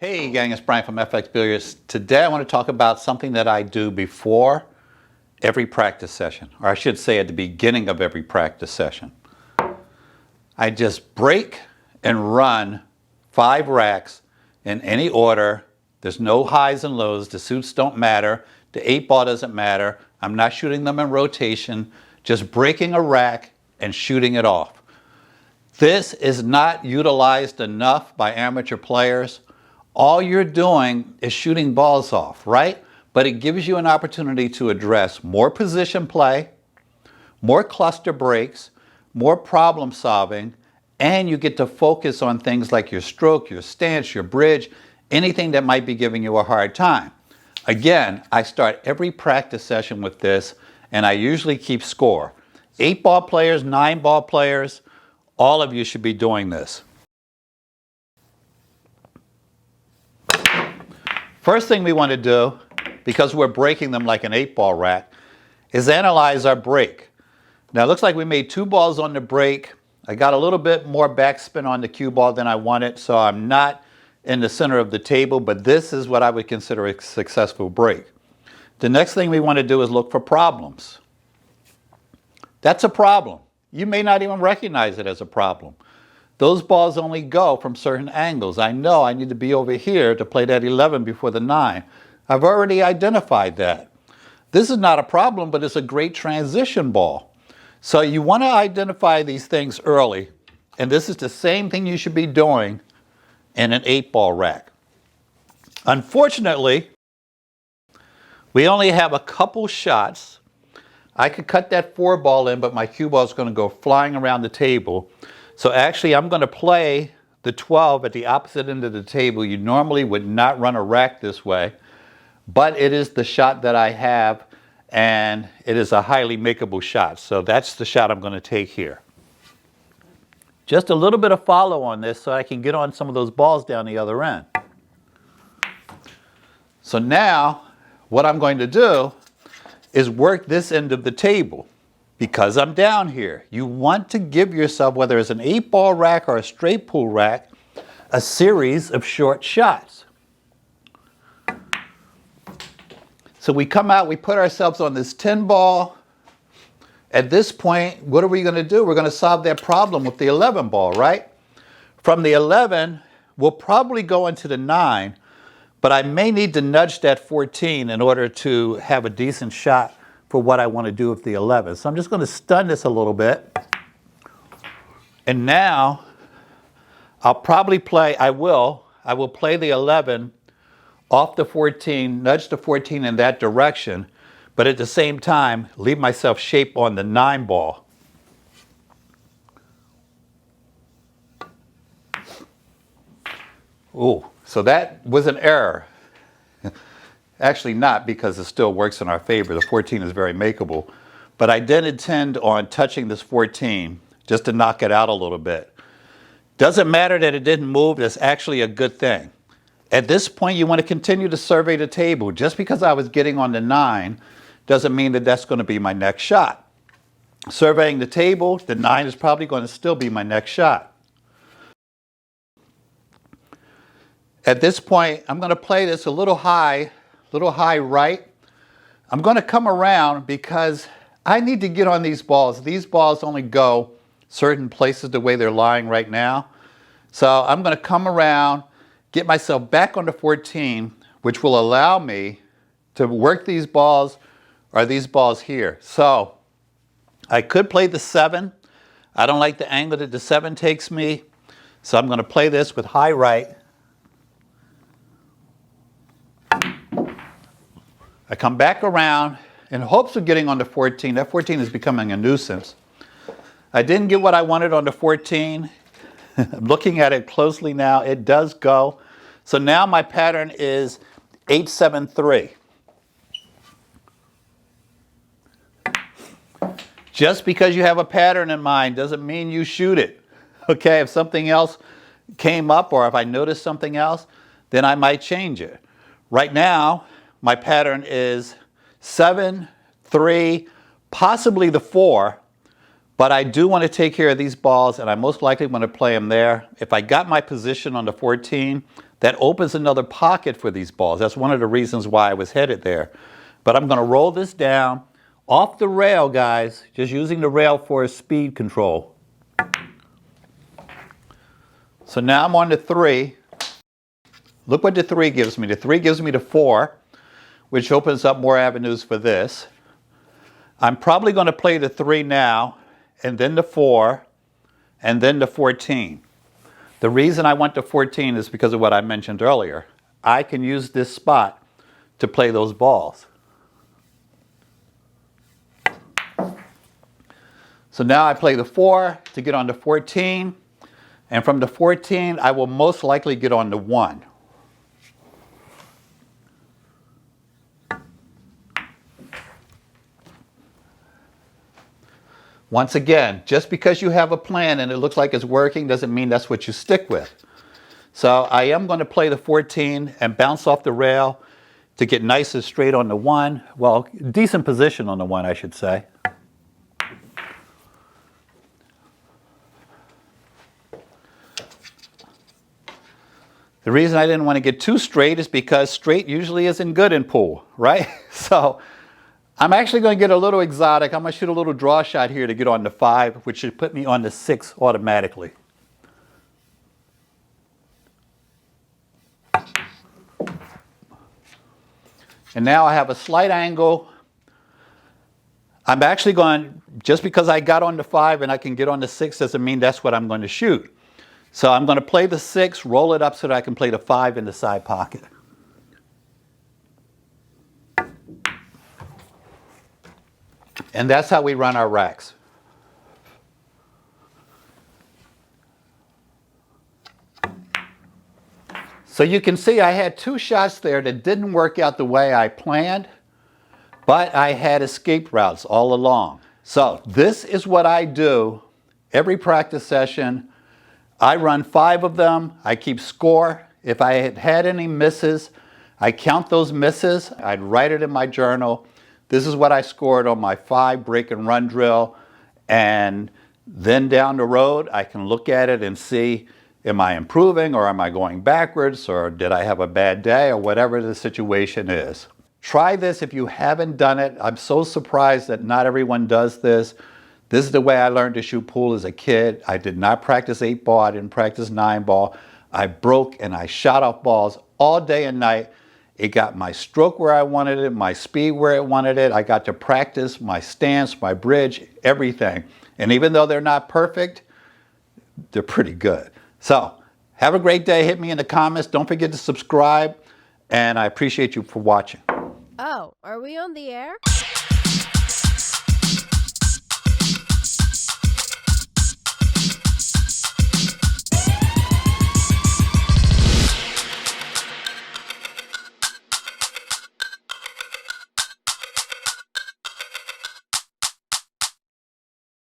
Hey gang, it's Bryan from FXBilliards. Today I want to talk about something that I do before every practice session, or I should say at the beginning of every practice session. I just break and run 5 racks in any order. There's no highs and lows. The suits don't matter. The 8-ball doesn't matter. I'm not shooting them in rotation, just breaking a rack and shooting it off. This is not utilized enough by amateur players. All you're doing is shooting balls off, right? But it gives you an opportunity to address more position play, more cluster breaks, more problem solving, and you get to focus on things like your stroke, your stance, your bridge, anything that might be giving you a hard time. Again, I start every practice session with this, and I usually keep score. 8-ball players, 9-ball players, all of you should be doing this. First thing we want to do, because we're breaking them like an 8-ball rack, is analyze our break. Now it looks like we made 2 balls on the break. I got a little bit more backspin on the cue ball than I wanted, so I'm not in the center of the table, but this is what I would consider a successful break. The next thing we want to do is look for problems. That's a problem. You may not even recognize it as a problem. Those balls only go from certain angles. I know I need to be over here to play that 11 before the 9. I've already identified that. This is not a problem, but it's a great transition ball. So you want to identify these things early, and this is the same thing you should be doing in an 8-ball rack. Unfortunately, we only have a couple shots. I could cut that 4-ball in, but my cue ball is going to go flying around the table. So actually, I'm going to play the 12 at the opposite end of the table. You normally would not run a rack this way, but it is the shot that I have, and it is a highly makeable shot. So that's the shot I'm going to take here. Just a little bit of follow on this so I can get on some of those balls down the other end. So now, what I'm going to do is work this end of the table. Because I'm down here, you want to give yourself, whether it's an 8-ball rack or a straight pool rack, a series of short shots. So we come out, we put ourselves on this 10-ball. At this point, what are we going to do? We're going to solve that problem with the 11-ball, right? From the 11, we'll probably go into the 9, but I may need to nudge that 14 in order to have a decent shot for what I want to do with the 11. So I'm just going to stun this a little bit. And now I'll probably play, I will play the 11 off the 14, nudge the 14 in that direction, but at the same time, leave myself shape on the 9-ball. Ooh, so that was an error. Actually not, because it still works in our favor. The 14 is very makeable. But I did intend on touching this 14 just to knock it out a little bit. Doesn't matter that it didn't move. That's actually a good thing. At this point, you want to continue to survey the table. Just because I was getting on the 9 doesn't mean that that's going to be my next shot. Surveying the table, the 9 is probably going to still be my next shot. At this point, I'm going to play this a little high right. I'm going to come around because I need to get on these balls. These balls only go certain places the way they're lying right now. So I'm going to come around, get myself back on the 14, which will allow me to work these balls or these balls here. So I could play the 7. I don't like the angle that the 7 takes me. So I'm going to play this with high right. I come back around in hopes of getting on the 14. That 14 is becoming a nuisance. I didn't get what I wanted on the 14. I'm looking at it closely now. It does go. So now my pattern is 8-7-3. Just because you have a pattern in mind doesn't mean you shoot it. Okay, if something else came up or if I noticed something else, then I might change it. Right now, my pattern is 7, 3, possibly the 4, but I do want to take care of these balls, and I most likely want to play them there. If I got my position on the 14, that opens another pocket for these balls. That's one of the reasons why I was headed there. But I'm going to roll this down off the rail, guys, just using the rail for speed control. So now I'm on the 3. Look what the 3 gives me. The 3 gives me the 4, which opens up more avenues for this. I'm probably going to play the 3 now, and then the 4, and then the 14. The reason I want the 14 is because of what I mentioned earlier. I can use this spot to play those balls. So now I play the 4 to get on the 14, and from the 14 I will most likely get on the 1. Once again, just because you have a plan and it looks like it's working doesn't mean that's what you stick with. So I am going to play the 14 and bounce off the rail to get nice and straight on the 1. Well, decent position on the 1, I should say. The reason I didn't want to get too straight is because straight usually isn't good in pool, right? So I'm actually going to get a little exotic. I'm going to shoot a little draw shot here to get on the 5, which should put me on the 6 automatically. And now I have a slight angle. I'm actually going, just because I got on the 5 and I can get on the 6 doesn't mean that's what I'm going to shoot. So I'm going to play the 6, roll it up so that I can play the 5 in the side pocket. And that's how we run our racks. So you can see I had 2 shots there that didn't work out the way I planned, but I had escape routes all along. So this is what I do every practice session. I run 5 of them. I keep score. If I had any misses, I count those misses. I'd write it in my journal. This is what I scored on my 5 break and run drill. And then down the road, I can look at it and see, am I improving or am I going backwards or did I have a bad day or whatever the situation is. Try this if you haven't done it. I'm so surprised that not everyone does this. This is the way I learned to shoot pool as a kid. I did not practice 8-ball. I didn't practice 9-ball. I broke and I shot off balls all day and night. It got my stroke where I wanted it, my speed where I wanted it. I got to practice my stance, my bridge, everything. And even though they're not perfect, they're pretty good. So have a great day. Hit me in the comments. Don't forget to subscribe. And I appreciate you for watching. Oh, are we on the air?